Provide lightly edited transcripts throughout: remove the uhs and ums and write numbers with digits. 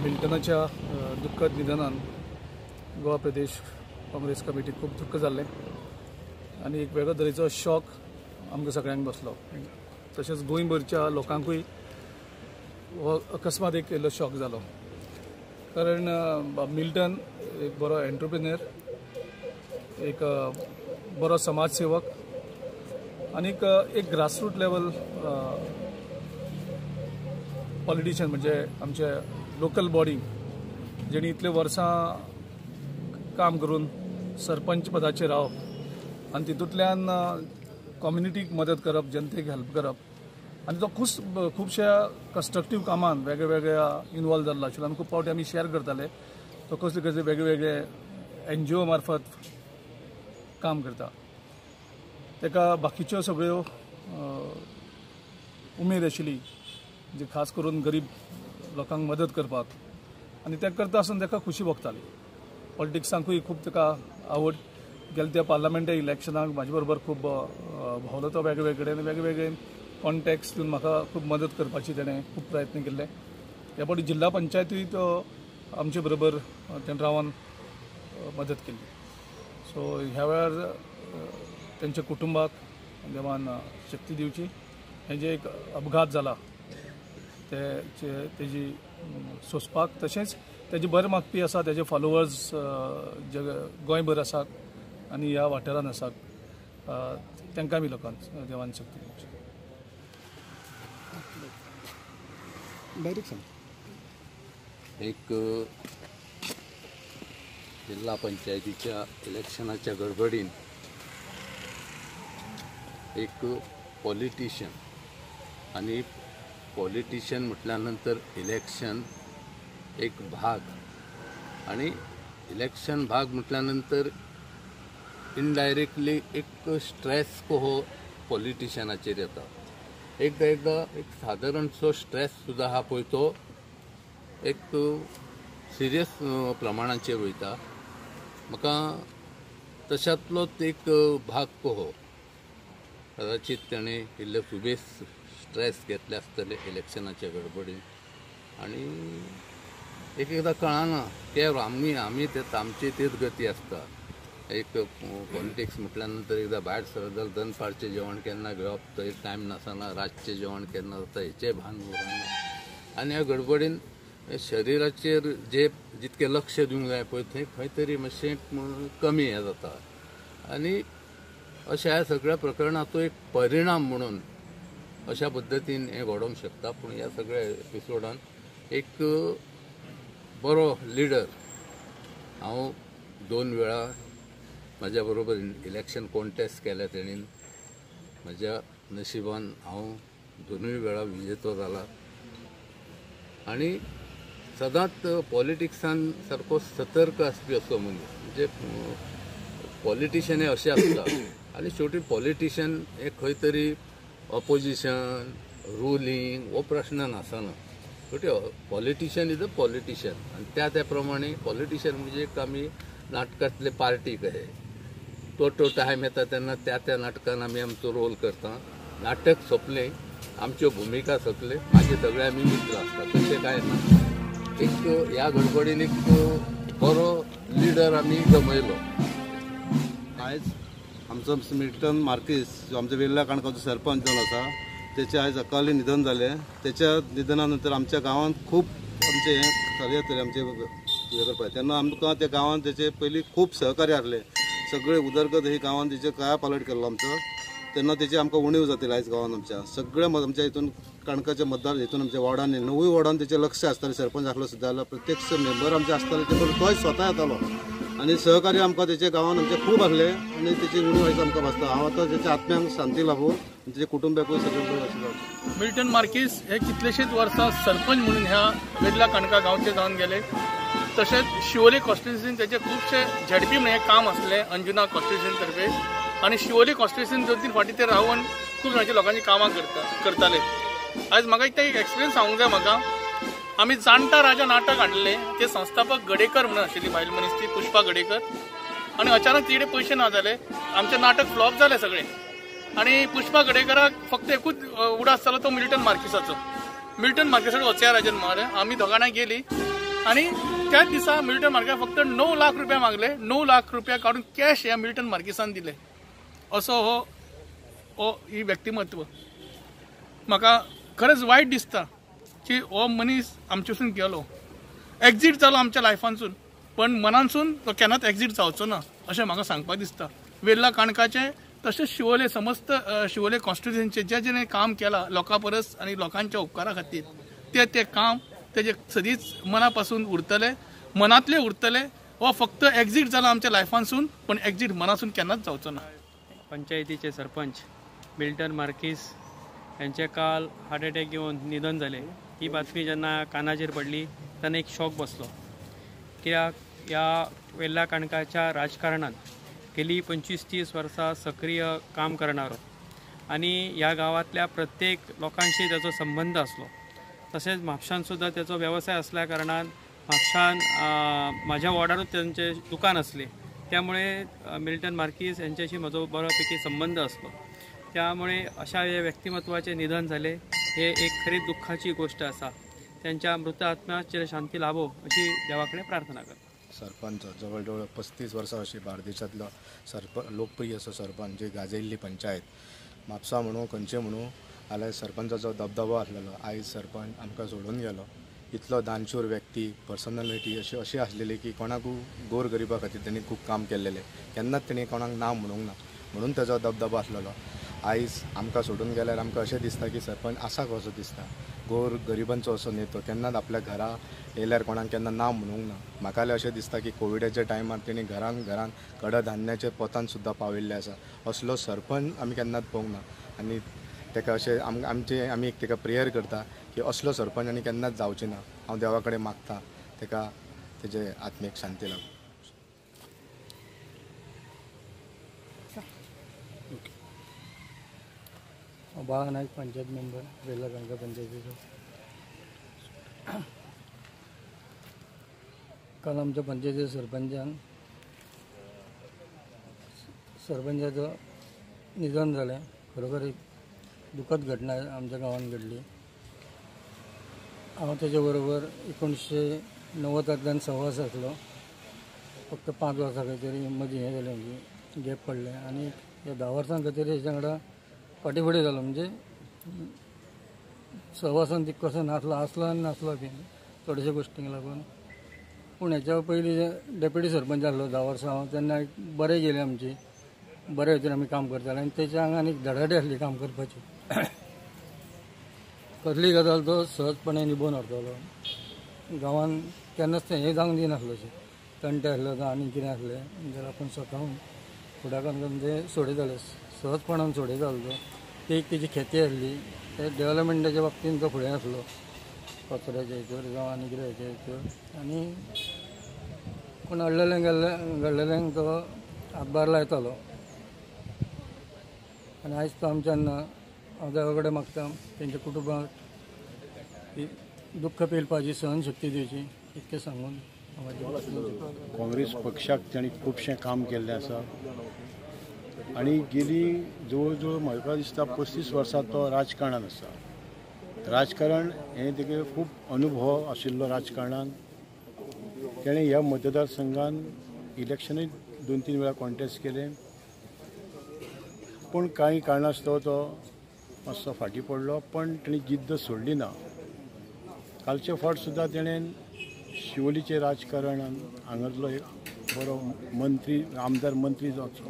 मिल्टनाच्या दुःखद निधनान गोवा प्रदेश काँग्रेस कमिटी खूब दुःख जाल्लें आनी एक वेगळो तरेचो शॉक आमकां सगळ्यांक बसलो. तशेंच गोंयभरच्या लोकांकूय हो अकस्मात एक इल्लो शॉक जालो, कारण मिल्टन एक बरो एंटरप्रेन्युअर, एक बरो समाजसेवक आनी एक ग्रासरूट लेवल पॉलिटिशियन, म्हणजे आमचे लोकल बॉडी जेणी इतले वर्सां काम करून सरपंच पदाचेर रावप आनी तितूंतल्यान कम्युनिटीक मदत करप, जनतेक हेल्प करप, आनी तो खुबश्या कन्स्ट्रक्टीव कामान वेगळ्या वेगळ्या इन्वॉल्व जाल्लो आशिल्लो. आनी खूब फावटी आमी शेअर करताले तो कसले कसले वेगळे NGO मार्फत काम करता. ताका बाकीच्यो सगळ्यो उमेद आशिल्ली जी खास करून गरीब लोकांक मदत करपाक, आनी ते करता आसतना ताका खुशी भोगताली. पॉलिटिक्सांकूय खूब ताका आवड. गेल्या त्या पार्लमेंट इलेक्शनाक म्हाजे बरोबर खूब भोंवलो तो वेगवेगळे कॉन्टॅक्ट्स दिवन म्हाका खूब मदत करपाची ताणें खूब प्रयत्न केल्ले. ह्या फावटी जिल्हा पंचायतूय तो आमचे बरोबर तेणें रावन मदत केली. सो ह्या वेळार त्यांच्या कुटुंबाक देवान शक्ती दिवची. हे जे एक अपघात जाला तेजी सोंसपाक, तशेंच तेजे बरें मागपी आसा, तेजे फॉलोवर्स जे गोंयभर आसात आनी ह्या वाठारांत आसात, तांकां बी लोकांक देवान शक्ती दिवची. एक जिल्हा पंचायतीच्या इलेक्शनाच्या गडबडीन एक पॉलिटिशियन आणि पॉलिटिशियन म्हटल्यानंतर इलेक्शन एक भाग आणि इलेक्शन भाग म्हटल्यानंतर इनडायरेक्टली एक स्ट्रेस कहो पॉलिटिशियनाचेर येता. एकदा एक सादारणसो स्ट्रेस सुद्धा हा पळय तो एक सिरियस प्रमाणाचेर वयता. म्हाका तशातलोच एक भाग कहो. कदाचित ताणें इल्ले सुबेज स्ट्रेस घेतले आसतले इलेक्शनाच्या गडबडीन आनी एकदां कळना की आमी तेच आमची तीच गती आसता. एक पॉलिटिक्स म्हटल्यानंतर एकदा भायर सरत जाल्यार दनपारचें जेवण केन्ना घेवप, थंय टायम नासना, रातचें जेवण केन्ना जाता हेचें भान उरना आनी ह्या गडबडीन शरिराचेर जे जितकें लक्ष दिवंक जाय पळय थंय खंय तरी मातशें कमी हें जाता. आनी अशा ह्या सगळ्या प्रकरणाचो एक परिणाम म्हणून अशा पद्दतीन हें घडोवंक शकता. पूण ह्या सगळ्या एपिसोडान एक बरो लिडर हांव 2 वेळा म्हाज्या बरोबर इलेक्शन कॉन्टेस्ट केल्या तेणीन. म्हज्या नशिबान हांव 2 वेळा विजेतो जाला आनी सदांच पॉलिटिक्सान सारको सतर्क आसपी असो मनीस. म्हणजे पॉलिटिशियन हे अशें आसता आनी शेवटी पॉलिटिशियन हे खंय तरी ऑपोजिशन रुलींग हो प्रश्न नासना. शेवटी पॉलिटिशियन इज अ पॉलिटिशियन आनी त्या प्रमाणे पॉलिटिशियन म्हणजे एक आमी नाटकांतले पार्टी कहे तो टायम येता तेन्ना त्या नाटकान आमी आमचो रोल करता. नाटक सोंपलें, आमच्यो भुमिका सोंपले, मागीर सगळे आमी मित्र आसता. तशें कांय ना. एक ह्या गडबडीन एक बरो लिडर आमी गमयलो. आयज आमचो मिल्टन मार्कीस जो आमच्या वेल्ला काणकोचो सरपंच जावन आसा तेचें आयज अकाली निधन जालें. तेच्या निधना नंतर आमच्या गांवांत खूब आमचे हें आमचे हें करपाक तेन्ना आमकां त्या गांवांत तेचे पयलीं खूब सहकार्य आसले. सगळे उदरगत ही गांवांत तेचे काया पालट केल्लो आमचो. तेन्ना तेची आमकां उणीव जाताली आयज गांवांत आमच्या सगळ्या आमच्या हितून काणकोच्या मतदार हितून आमच्या वॉर्डांनी 9 वॉर्डान तेचें लक्ष आसतालें. सरपंच आसलो सुद्दां जाल्यार प्रत्यक्ष मेंबर आमचे आसताले ते तोय स्वता येतालो आनी सहकार्य आमकां तेच्या गांवांत आमचे खूब आसले आनी तेची उणीव आयज आमकां भासता. हांव आतां तेच्या आत्म्यांक शांती लाभूं तेच्या कुटुंबाकूय सगळें बरें अशें जावचें. मिल्टन मार्कीस हे कितलेशेच वर्सां सरपंच म्हणून ह्या वेल्ला काणका गांवचे जावन गेले. तशेंच शिवोले कॉन्स्टिट्युन्सीन तेचे खुबशे झेडपी म्हणून काम आसले अंजुना कॉन्स्टिट्युन्सी तर्फे आनी शिवोले कॉन्स्टिट्युन्सीन 2-3 फावटी ते रावन खूब जाणांची लोकांची कामां करताले. आयज म्हाका एक एक्सपिरियन्स सांगूंक जाय. म्हाका आमी जाणटा राजा नाटक हाडलें, ते संस्थापक गडेकर म्हणून आशिल्ली बायल मनीस ती पुष्पा गडेकर. आनी अचानक तिकडे पयशे ना जाले, आमचें नाटक फ्लॉप जालें सगळें. आनी पुष्पा गडेकराक फक्त एकूच उडास जालो तो मिल्टन मार्किसाचो. मिल्टन मार्किसाक वचया राजन म्हळें. आमी दोगांय गेली आनी त्याच दिसा मिल्टन मार्किसाक फक्त 9 लाख रुपया मागले. 9 लाख रुपया काडून कॅश ह्या मिल्टन मार्किसान दिले. असो हो ही व्यक्तिमत्व. म्हाका खरेंच वायट दिसता की हो मनीस आमचेसून गेलो, एक्झीट जालो आमच्या लायफानसून, पण मनानसून तो केन्नाच एक्झीट जावचो ना अशें म्हाका सांगपाक दिसता. वेल्ला काणकाचे तशेंच शिवोले समस्त शिवोले कॉन्स्टिट्युन्सीचे जेणे काम केलां लोकां परस आनी लोकांच्या उपकारा खातीर ते काम तेजे सदींच मना पासून उरतले, मनांतले उरतले. हो फक्त एक्झीट जालो आमच्या लायफानसून, पण एक्झीट मनासून केन्नाच जावचो ना. पंचायतीचे सरपंच मिल्टन मार्कीस यांचे काल हार्ट अटॅक येऊन निधन झाले. ही बातमी जेन्ना कानाचेर पडली तेन्ना एक शॉक बसलो. कित्याक ह्या वेल्ला काणकाच्या राजकारणात गेली 25-30 वर्सां सक्रिय काम करणारो आनी ह्या गांवांतल्या प्रत्येक लोकांशी त्याचो संबंध असलो. तसेच म्हापशान सुद्धा त्याचो व्यवसाय असल्या कारणान म्हापशान माझ्या वॉर्डारूच त्यांचे दुकान असले. त्यामुळे मिल्टन मार्कीस यांच्याशी म्हजो बऱ्यापैकी संबंध असलो. त्यामुळे अशा व्यक्तिमत्वाचे निधन झाले हे एक खरी दुःखाची गोष्ट असा. त्यांच्या मृत आत्म्याची शांती लाभो अशी देवाकडे प्रार्थना करतो. सरपंच जवळ जवळ 35 वर्सां अशी बार्देशांतलो लोकप्रिय असो सरपंच जी गाजयल्ली पंचायत म्हापसा म्हणूं खंयचे म्हणूं जाल्यार सरपंचाचो दबदबो आसलेलो. आयज सरपंच आमकां सोडून गेलो. इतलो दानशूर व्यक्ती पर्सनॅलिटी अशी आसलेली की कोणाकूय गोरगरिबा खातीर तेणी खूब काम केल्लेलें. केन्नाच तेणी कोणाक ना म्हणूंक ना म्हणून ताजो दबदबो आसलेलो. आयज आमकां सोडून गेल्यार आमकां अशें दिसता की सरपंच आसा कसो दिसता. गोर गरिबांचो असो नेतो केन्नाच आपल्या घरा येयल्यार कोणाक केन्ना ना म्हणूंक ना. म्हाका जाल्यार अशें दिसता की कोविडाच्या टायमार तेणी घरान कडधान्याचे पोतान सुद्दां पावयल्ले आसा. असलो सरपंच आमी केन्नाच पळोवंक ना आनी ताका अशें आमी एक ताका प्रेयर करता की असलो सरपंच आनी केन्नाच जावचे ना. हांव देवा कडेन मागता ताका तेजे आत्मेक शांती लागूं. बाळा नायक पंचायत मेंबर वेल्ला काणका पंचायतीचो. काल आमच्या पंचायतीच्या सरपंचाचं निधन जालें. खरोखर एक दुखद घटना आमच्या गांवांत घडली. हांव तेच्या बरोबर 1990 सहवास आसलो. फक्त 5 वर्सां खंय मदीं हें जालें म्हणजे गॅप पडलें आनी ह्या 10 वर्सां खंय हेच्या वांगडा फाटीफुडें जालो. म्हणजे सहवासान ती कसो आसलो आनी नासलो बी थोड्याशा गोश्टींक लागून. पूण हेच्या पयलीं जे डेप्युटी सरपंच आसलो 10 वर्सां हांव तेन्ना बरें गेलें आमची. बरे तरेन आमी काम करताले आनी तेच्या आंगान एक धडाडी आसली काम करपाची. कसली गजाल तो सहजपणे निभोवन व्हरतालो. गांवांत केन्नाच तें हें जावंक दिनासलो अशें तंटे आसले जावं आनी कितें आसलें जाल्यार आपूण स्वताहून फुडाकार करून तें सोडयताले. सहजपणान सोडयतालो तो. ती एक तेजी ख्याती आसली. ते डेव्हलपमेंटाच्या बाबतींत तो फुडें आसलो कचऱ्याच्या हेचेर जावं आनी कितें हेच्या हेचेर. आनी कोण घडलेल्यांक तो हातभार लायतालो. आनी आयज तो आमच्यान ना. हांव देवा कडेन मागता तेंच्या कुटुंबाक दुख्ख पेलपाची सहनशक्ती दिवची इतकें सांगून काँग्रेस पक्षाक तांणी खुबशें काम केल्लें आसा आनी गेली जवळ जवळ म्हाका दिसता 35 वर्सां तो राजकारणांत आसा. राजकारण हें तेगे खूब अनुभव आशिल्लो राजकारणांत. तेणें ह्या मतदारसंघांत इलेक्शनूय 2-3 वेळा कॉन्टेस्ट केलें. पूण कांय कारणास्तव तो मातसो फाटीं पडलो. पण तेणी जिद्द सोडली ना. कालचे फावट सुद्दां तेणें शिवोलीचे राजकारणान हांगातलो एक बरो मंत्री आमदार मंत्री जावचो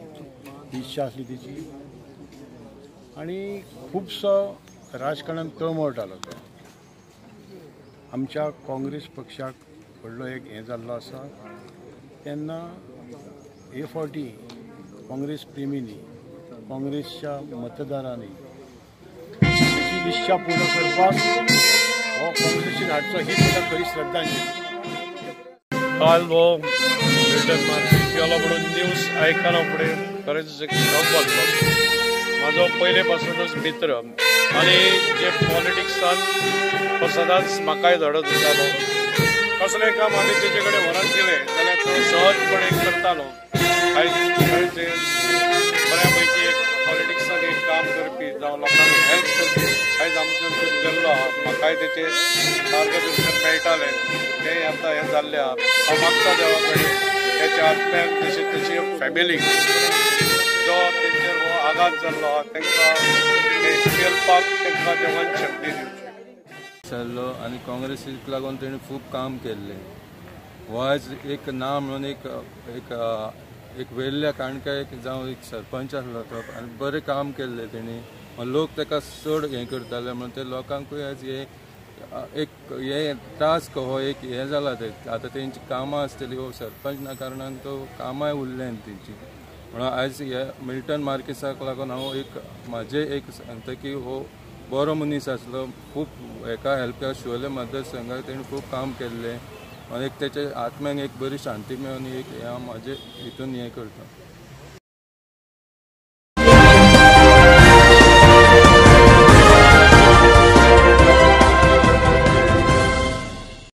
ही इच्छा आसली तेची. आनी खुबसो राजकारणांत तळमळटालो तो. आमच्या काँग्रेस पक्षाक व्हडलो एक हें जाल्लो आसा. तेन्ना हे फावटी काँग्रेस प्रेमींनी काँग्रेसच्या मतदारांनी तेची इच्छा पूर्ण करपाक हो काँग्रेसीक हाडचो ही सुद्दां खरी श्रद्धांजली. काल वो मिल्टन मार्कीस गेलो म्हणून न्यूज आयकना फुडें खरेंच एक शॉक वाटलो. म्हाजो पयले पासूनच मित्र आनी जे पॉलिटिक्सान तो सदांच म्हाकाय धडो दितालो. कसलेंय काम आमी तेजे कडेन व्हरान गेलें जाल्यार तो सहजपणे करतालो. आयज बऱ्या पैकी एक पॉलिटिक्सान एक काम करपी जावं लोकांक हेल्प करपी आयज आमचो गेल्लो आहा. म्हाकाय तेचे मार्गदर्शन मेळटालें. तें आतां हें जाल्लें आहा. हांव मागता देवा कडेन तेच्या आत्म्याक तशें तेची फॅमिलीक जो तेचेर हो आघात जाल्लो आहा तांकां पेलपाक तांकां देवान शक्ती दिवची. जाल्लो आनी काँग्रेसीक लागून तेणें खूब काम केल्लें. हो आयज एक ना म्हणून एक वेल्ल्या काणका जावं एक सरपंच आसलो तो आनी बरें काम केल्लें तेणी. लोक ताका चड हें करताले म्हणून ते लोकांकूय आयज हे टास्क हो एक हें जाला. ते आतां तेंची कामां आसतलीं हो सरपंच ना कारणान तो कामांय उरलें तेंची. म्हणून आयज हे मिल्टन मार्किसाक लागून हांव म्हाजें एक सांगता की हो बरो मनीस आसलो. खूब हेका हेल्प केला. शिवोले मतदारसंघाक तेणें खूब काम केल्लें. एक तेच्या आत्म्याक एक बरी शांती मेळून एक हांव म्हाजे हितून हें करता.